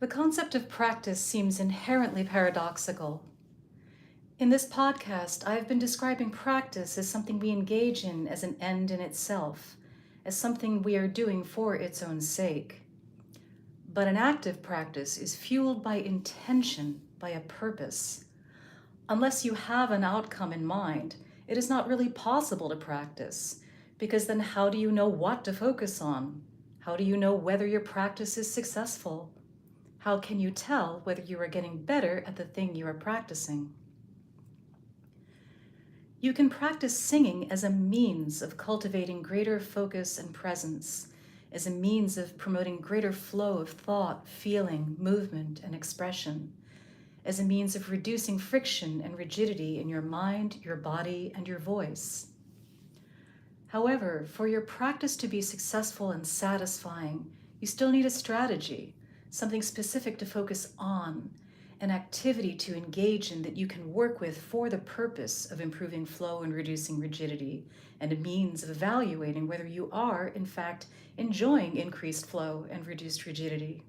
The concept of practice seems inherently paradoxical. In this podcast, I've been describing practice as something we engage in as an end in itself, as something we are doing for its own sake. But an active practice is fueled by intention, by a purpose. Unless you have an outcome in mind, it is not really possible to practice, because then how do you know what to focus on? How do you know whether your practice is successful? How can you tell whether you are getting better at the thing you are practicing? You can practice singing as a means of cultivating greater focus and presence, as a means of promoting greater flow of thought, feeling, movement, and expression, as a means of reducing friction and rigidity in your mind, your body, and your voice. However, for your practice to be successful and satisfying, you still need a strategy, something specific to focus on, an activity to engage in that you can work with for the purpose of improving flow and reducing rigidity, and a means of evaluating whether you are, in fact, enjoying increased flow and reduced rigidity.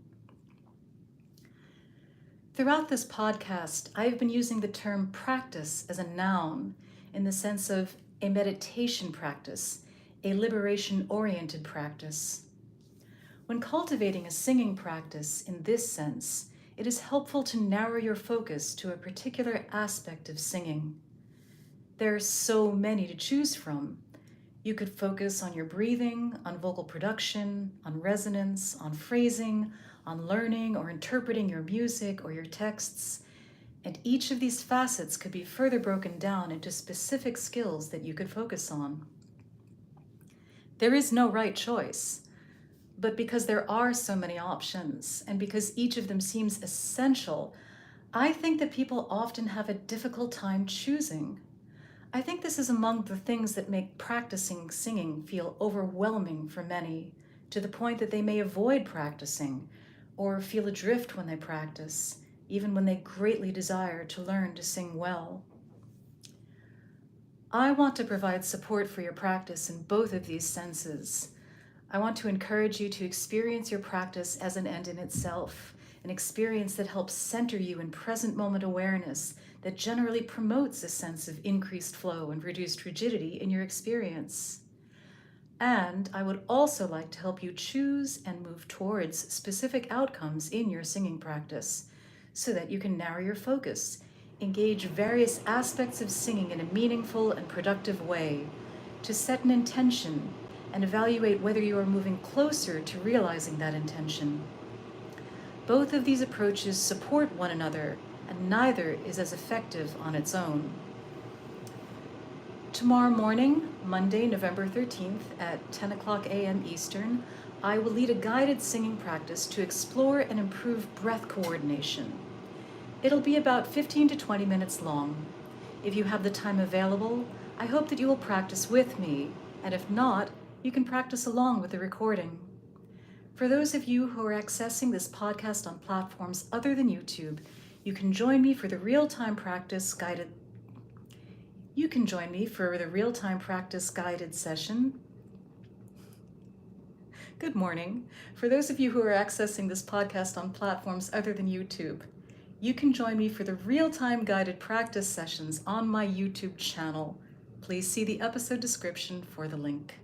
Throughout this podcast, I have been using the term practice as a noun in the sense of a meditation practice, a liberation-oriented practice. When cultivating a singing practice in this sense, it is helpful to narrow your focus to a particular aspect of singing. There are so many to choose from. You could focus on your breathing, on vocal production, on resonance, on phrasing, on learning or interpreting your music or your texts, and each of these facets could be further broken down into specific skills that you could focus on. There is no right choice. But because there are so many options, and because each of them seems essential, I think that people often have a difficult time choosing. I think this is among the things that make practicing singing feel overwhelming for many, to the point that they may avoid practicing, or feel adrift when they practice, even when they greatly desire to learn to sing well. I want to provide support for your practice in both of these senses. I want to encourage you to experience your practice as an end in itself, an experience that helps center you in present moment awareness that generally promotes a sense of increased flow and reduced rigidity in your experience. And I would also like to help you choose and move towards specific outcomes in your singing practice so that you can narrow your focus, engage various aspects of singing in a meaningful and productive way, to set an intention, and evaluate whether you are moving closer to realizing that intention. Both of these approaches support one another, and neither is as effective on its own. Tomorrow morning, Monday, November 13th at 10 o'clock a.m. Eastern, I will lead a guided singing practice to explore and improve breath coordination. It'll be about 15 to 20 minutes long. If you have the time available, I hope that you will practice with me, and if not, you can practice along with the recording. For those of you who are accessing this podcast on platforms other than YouTube, you can join me for the real-time practice guided session. Good morning. For those of you who are accessing this podcast on platforms other than YouTube, you can join me for the real-time guided practice sessions on my YouTube channel. Please see the episode description for the link.